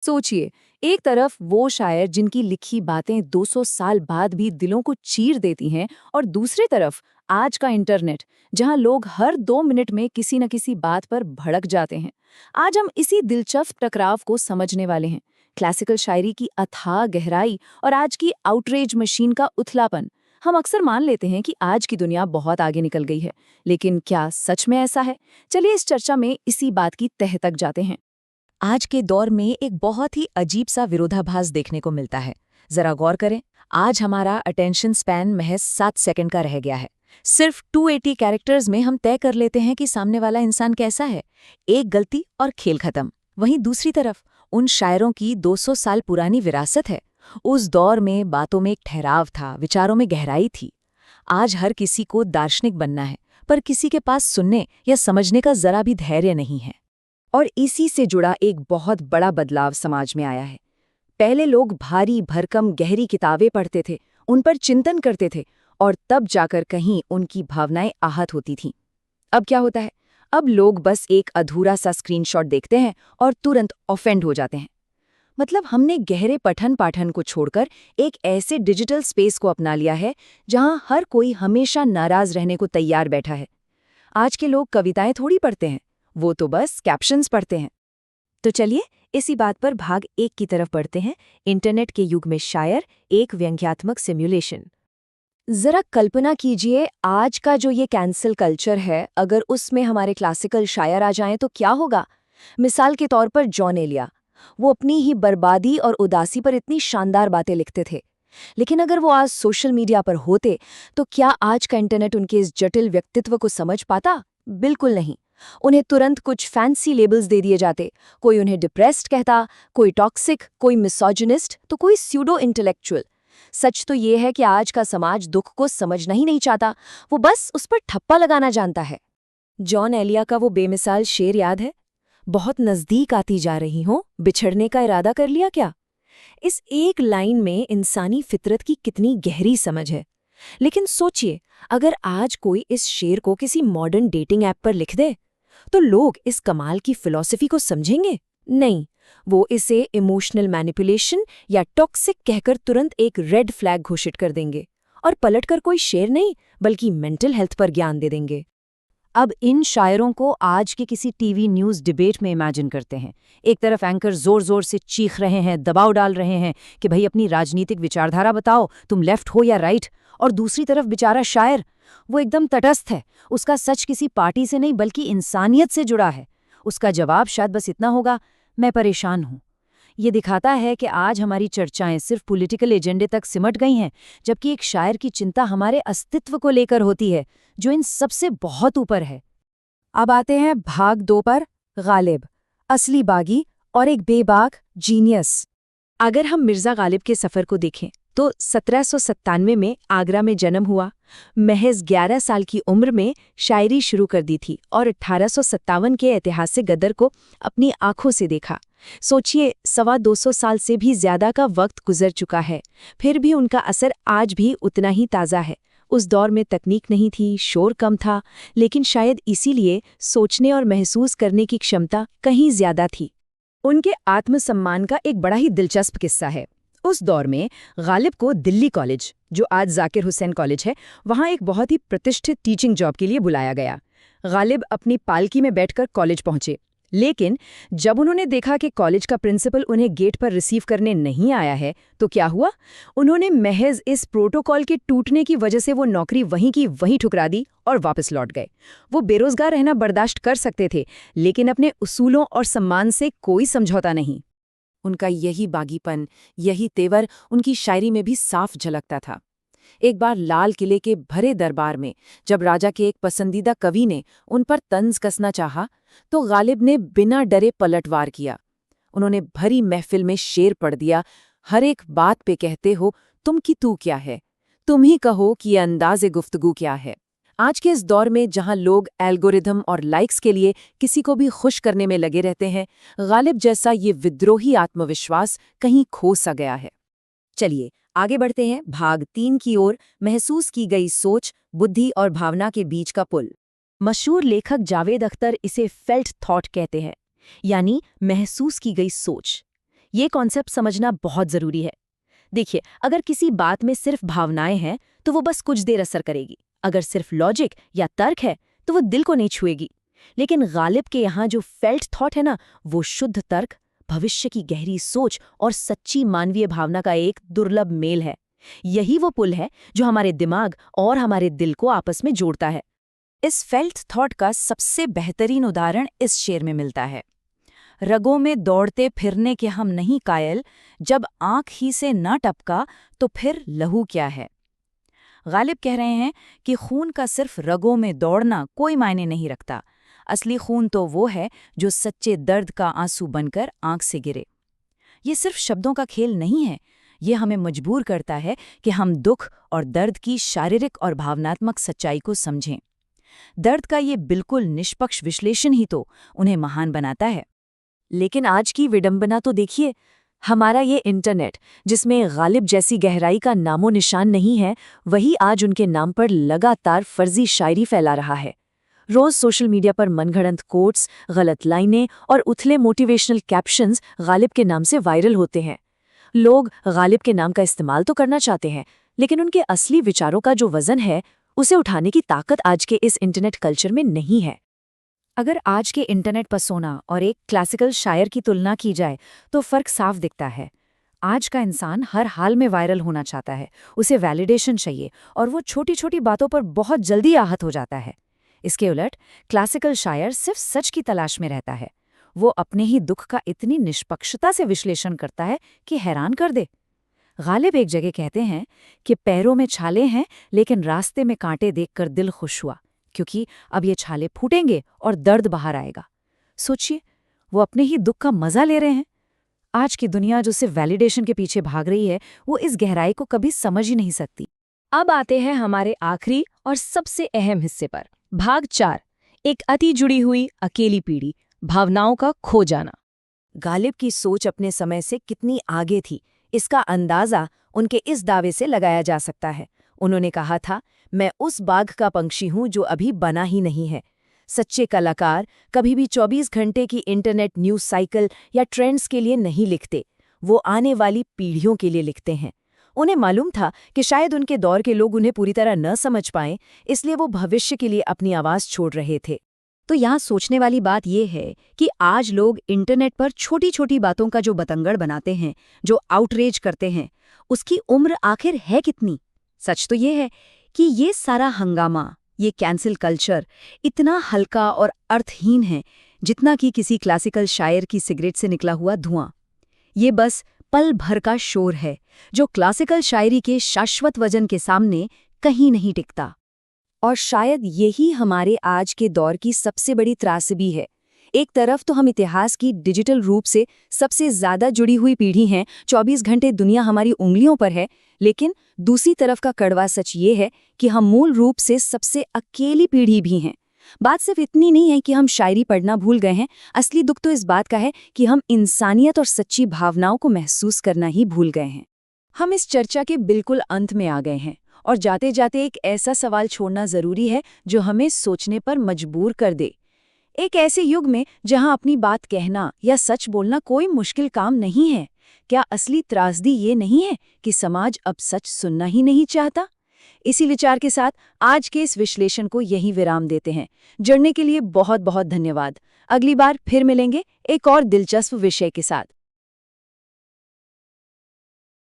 सोचिए, एक तरफ वो शायर जिनकी लिखी बातें 200 साल बाद भी दिलों को चीर देती हैं, और दूसरी तरफ आज का इंटरनेट, जहां लोग हर 2 मिनट में किसी न किसी बात पर भड़क जाते हैं। आज हम इसी दिलचस्प टकराव को समझने वाले हैं। क्लासिकल शायरी की अथाह गहराई और आज की आउटरेज मशीन का उथलापन। हम अक्सर मान लेते हैं कि आज की दुनिया बहुत आगे निकल गई है, लेकिन क्या सच में ऐसा है? चलिए इस चर्चा में इसी बात की तह तक जाते हैं। आज के दौर में एक बहुत ही अजीब सा विरोधाभास देखने को मिलता है। जरा गौर करें, आज हमारा अटेंशन स्पैन महज 7 सेकंड का रह गया है। सिर्फ 280 कैरेक्टर्स में हम तय कर लेते हैं कि सामने वाला इंसान कैसा है। एक गलती और खेल खत्म। वहीं दूसरी तरफ उन शायरों की 200 साल पुरानी विरासत है। उस दौर में बातों में एक ठहराव था, विचारों में गहराई थी। आज हर किसी को दार्शनिक बनना है, पर किसी के पास सुनने या समझने का जरा भी धैर्य नहीं है। और इसी से जुड़ा एक बहुत बड़ा बदलाव समाज में आया है। पहले लोग भारी भरकम गहरी किताबें पढ़ते थे, उन पर चिंतन करते थे, और तब जाकर कहीं उनकी भावनाएं आहत होती थीं। अब क्या होता है? अब लोग बस एक अधूरा सा स्क्रीनशॉट देखते हैं और तुरंत ऑफेंड हो जाते हैं। मतलब हमने गहरे पठन पाठन को छोड़कर एक ऐसे डिजिटल स्पेस को अपना लिया है जहां हर कोई हमेशा नाराज रहने को तैयार बैठा है। आज के लोग कविताएं थोड़ी पढ़ते हैं, वो तो बस कैप्शंस पढ़ते हैं। तो चलिए इसी बात पर भाग 1 की तरफ बढ़ते हैं। इंटरनेट के युग में शायर, एक व्यंग्यात्मक सिम्युलेशन। जरा कल्पना कीजिए, आज का जो ये कैंसल कल्चर है, अगर उसमें हमारे क्लासिकल शायर आ जाएं तो क्या होगा? मिसाल के तौर पर जॉन एलिया। वो अपनी ही बर्बादी और उदासी पर इतनी शानदार बातें लिखते थे। लेकिन अगर वो आज सोशल मीडिया पर होते, तो क्या आज का इंटरनेट उनके इस जटिल व्यक्तित्व को समझ पाता? बिल्कुल नहीं। उन्हें तुरंत कुछ फैंसी लेबल्स दे दिए जाते। कोई उन्हें डिप्रेस्ड कहता, कोई टॉक्सिक, कोई मिसोजिनिस्ट, तो कोई स्यूडो इंटेलेक्चुअल। सच तो ये है कि आज का समाज दुख को समझना ही नहीं चाहता, वो बस उस पर ठप्पा लगाना जानता है। जॉन एलिया का वो बेमिसाल शेर याद है? बहुत नजदीक आती जा रही हो, बिछड़ने का इरादा कर लिया क्या? इस एक लाइन में इंसानी फितरत की कितनी गहरी समझ है। लेकिन सोचिए, अगर आज कोई इस शेर को किसी मॉडर्न डेटिंग ऐप पर लिख दे, तो लोग इस कमाल की फिलॉसफी को समझेंगे? नहीं, वो इसे इमोशनल मैनिपुलेशन या टॉक्सिक कहकर तुरंत एक रेड फ्लैग घोषित कर देंगे, और पलटकर कोई शेर नहीं बल्कि मेंटल हेल्थ पर ज्ञान दे देंगे। अब इन शायरों को आज के किसी टीवी न्यूज़ डिबेट में इमेजिन करते हैं। एक तरफ एंकर जोर जोर से चीख रहे हैं, दबाव डाल रहे हैं कि भाई अपनी राजनीतिक विचारधारा बताओ, तुम लेफ्ट हो या राइट। और दूसरी तरफ बेचारा शायर, वो एकदम तटस्थ है। उसका सच किसी पार्टी से नहीं बल्कि इंसानियत से जुड़ा है। उसका जवाब शायद बस इतना होगा, मैं परेशान हूं। ये दिखाता है कि आज हमारी चर्चाएं सिर्फ पॉलिटिकल एजेंडे तक सिमट गई हैं, जबकि एक शायर की चिंता हमारे अस्तित्व को लेकर होती है, जो इन सबसे बहुत ऊपर है। अब आते हैं भाग 2 पर, गालिब, असली बागी और एक बेबाक जीनियस। अगर हम मिर्जा गालिब के सफ़र को देखें तो 1797 में आगरा में जन्म हुआ। महज 11 साल की उम्र में शायरी शुरू कर दी थी और 1857 के ऐतिहासिक गदर को अपनी आंखों से देखा। सोचिए, 225 साल से भी ज्यादा का वक्त गुजर चुका है, फिर भी उनका असर आज भी उतना ही ताज़ा है। उस दौर में तकनीक नहीं थी, शोर कम था, लेकिन शायद इसीलिए सोचने और महसूस करने की क्षमता कहीं ज्यादा थी। उनके आत्मसम्मान का एक बड़ा ही दिलचस्प किस्सा है। उस दौर में गालिब को दिल्ली कॉलेज, जो आज जाकिर हुसैन कॉलेज है, वहाँ एक बहुत ही प्रतिष्ठित टीचिंग जॉब के लिए बुलाया गया। गालिब अपनी पालकी में बैठकर कॉलेज पहुंचे, लेकिन जब उन्होंने देखा कि कॉलेज का प्रिंसिपल उन्हें गेट पर रिसीव करने नहीं आया है, तो क्या हुआ? उन्होंने महज इस प्रोटोकॉल के टूटने की वजह से वो नौकरी वहीं की वहीं ठुकरा दी और वापस लौट गए। वो बेरोजगार रहना बर्दाश्त कर सकते थे, लेकिन अपने उसूलों और सम्मान से कोई समझौता नहीं। उनका यही बागीपन, यही तेवर उनकी शायरी में भी साफ झलकता था। एक बार लाल किले के भरे दरबार में जब राजा के एक पसंदीदा कवि ने उन पर तंज कसना चाहा, तो गालिब ने बिना डरे पलटवार किया। उन्होंने भरी महफिल में शेर पढ़ दिया, हर एक बात पे कहते हो तुम की तू क्या है, तुम ही कहो कि ये अंदाज़े गुफ्तगू क्या है। आज के इस दौर में जहां लोग एल्गोरिथम और लाइक्स के लिए किसी को भी खुश करने में लगे रहते हैं, गालिब जैसा ये विद्रोही आत्मविश्वास कहीं खो सा गया है। चलिए आगे बढ़ते हैं भाग 3 की ओर, महसूस की गई सोच, बुद्धि और भावना के बीच का पुल। मशहूर लेखक जावेद अख्तर इसे फेल्ट थॉट कहते हैं, यानी महसूस की गई सोच। ये कॉन्सेप्ट समझना बहुत ज़रूरी है। देखिए, अगर किसी बात में सिर्फ भावनाएं हैं तो वो बस कुछ देर असर करेगी। अगर सिर्फ लॉजिक या तर्क है तो वो दिल को नहीं छुएगी। लेकिन गालिब के यहाँ जो फेल्ट थॉट है ना, वो शुद्ध तर्क, भविष्य की गहरी सोच और सच्ची मानवीय भावना का एक दुर्लभ मेल है। यही वो पुल है जो हमारे दिमाग और हमारे दिल को आपस में जोड़ता है। इस फेल्ट थॉट का सबसे बेहतरीन उदाहरण इस शेर में मिलता है। रगों में दौड़ते फिरने के हम नहीं कायल, जब आंख ही से न टपका तो फिर लहू क्या है। गालिब कह रहे हैं कि खून का सिर्फ रगों में दौड़ना कोई मायने नहीं रखता। असली खून तो वो है जो सच्चे दर्द का आंसू बनकर आंख से गिरे। ये सिर्फ शब्दों का खेल नहीं है, ये हमें मजबूर करता है कि हम दुख और दर्द की शारीरिक और भावनात्मक सच्चाई को समझें। दर्द का ये बिल्कुल निष्पक्ष विश्लेषण ही तो उन्हें महान बनाता है। लेकिन आज की विडंबना तो देखिए, हमारा ये इंटरनेट, जिसमें गालिब जैसी गहराई का नामो निशान नहीं है, वही आज उनके नाम पर लगातार फर्जी शायरी फैला रहा है। रोज सोशल मीडिया पर मनगढ़ंत कोट्स, गलत लाइनें और उथले मोटिवेशनल कैप्शंस गालिब के नाम से वायरल होते हैं। लोग गालिब के नाम का इस्तेमाल तो करना चाहते हैं, लेकिन उनके असली विचारों का जो वजन है, उसे उठाने की ताकत आज के इस इंटरनेट कल्चर में नहीं है। अगर आज के इंटरनेट पसोना और एक क्लासिकल शायर की तुलना की जाए तो फर्क साफ दिखता है। आज का इंसान हर हाल में वायरल होना चाहता है, उसे वैलिडेशन चाहिए और वो छोटी छोटी बातों पर बहुत जल्दी आहत हो जाता है। इसके उलट क्लासिकल शायर सिर्फ सच की तलाश में रहता है। वो अपने ही दुख का इतनी निष्पक्षता से विश्लेषण करता है कि हैरान कर दे। गालिब एक जगह कहते हैं कि पैरों में छाले हैं लेकिन रास्ते में कांटे देखकर दिल खुश हुआ, क्योंकि अब ये छाले फूटेंगे और दर्द बाहर आएगा। सोचिए, वो अपने ही दुख का मजा ले रहे हैं। आज की दुनिया जो सिर्फ वैलिडेशन के पीछे भाग रही है, वो इस गहराई को कभी समझ ही नहीं सकती। अब आते हैं हमारे आखिरी और सबसे अहम हिस्से पर। भाग 4, एक अति जुड़ी हुई अकेली पीढ़ी, भावनाओं का खो जाना। गालिब की सोच अपने समय से कितनी आगे थी, इसका अंदाजा उनके इस दावे से लगाया जा सकता है। उन्होंने कहा था, मैं उस बाघ का पंछी हूं जो अभी बना ही नहीं है। सच्चे कलाकार कभी भी 24 घंटे की इंटरनेट न्यूज़ साइकिल या ट्रेंड्स के लिए नहीं लिखते, वो आने वाली पीढ़ियों के लिए लिखते हैं। उन्हें मालूम था कि शायद उनके दौर के लोग उन्हें पूरी तरह न समझ पाएं, इसलिए वो भविष्य के लिए अपनी आवाज़ छोड़ रहे थे। तो यहाँ सोचने वाली बात यह है कि आज लोग इंटरनेट पर छोटी छोटी बातों का जो बतंगड़ बनाते हैं, जो आउटरेज करते हैं, उसकी उम्र आखिर है कितनी? सच तो ये है कि ये सारा हंगामा, ये कैंसिल कल्चर इतना हल्का और अर्थहीन है जितना कि किसी क्लासिकल शायर की सिगरेट से निकला हुआ धुआं। ये बस पल भर का शोर है जो क्लासिकल शायरी के शाश्वत वजन के सामने कहीं नहीं टिकता। और शायद यही हमारे आज के दौर की सबसे बड़ी त्रासदी है। एक तरफ तो हम इतिहास की डिजिटल रूप से सबसे ज्यादा जुड़ी हुई पीढ़ी हैं, 24 घंटे दुनिया हमारी उंगलियों पर है, लेकिन दूसरी तरफ का कड़वा सच ये है कि हम मूल रूप से सबसे अकेली पीढ़ी भी हैं। बात सिर्फ इतनी नहीं है कि हम शायरी पढ़ना भूल गए हैं, असली दुख तो इस बात का है कि हम इंसानियत और सच्ची भावनाओं को महसूस करना ही भूल गए हैं। हम इस चर्चा के बिल्कुल अंत में आ गए हैं और जाते जाते एक ऐसा सवाल छोड़ना जरूरी है जो हमें सोचने पर मजबूर कर दे। एक ऐसे युग में जहां अपनी बात कहना या सच बोलना कोई मुश्किल काम नहीं है, क्या असली त्रासदी ये नहीं है कि समाज अब सच सुनना ही नहीं चाहता? इसी विचार के साथ आज के इस विश्लेषण को यहीं विराम देते हैं। जुड़ने के लिए बहुत बहुत धन्यवाद। अगली बार फिर मिलेंगे एक और दिलचस्प विषय के साथ।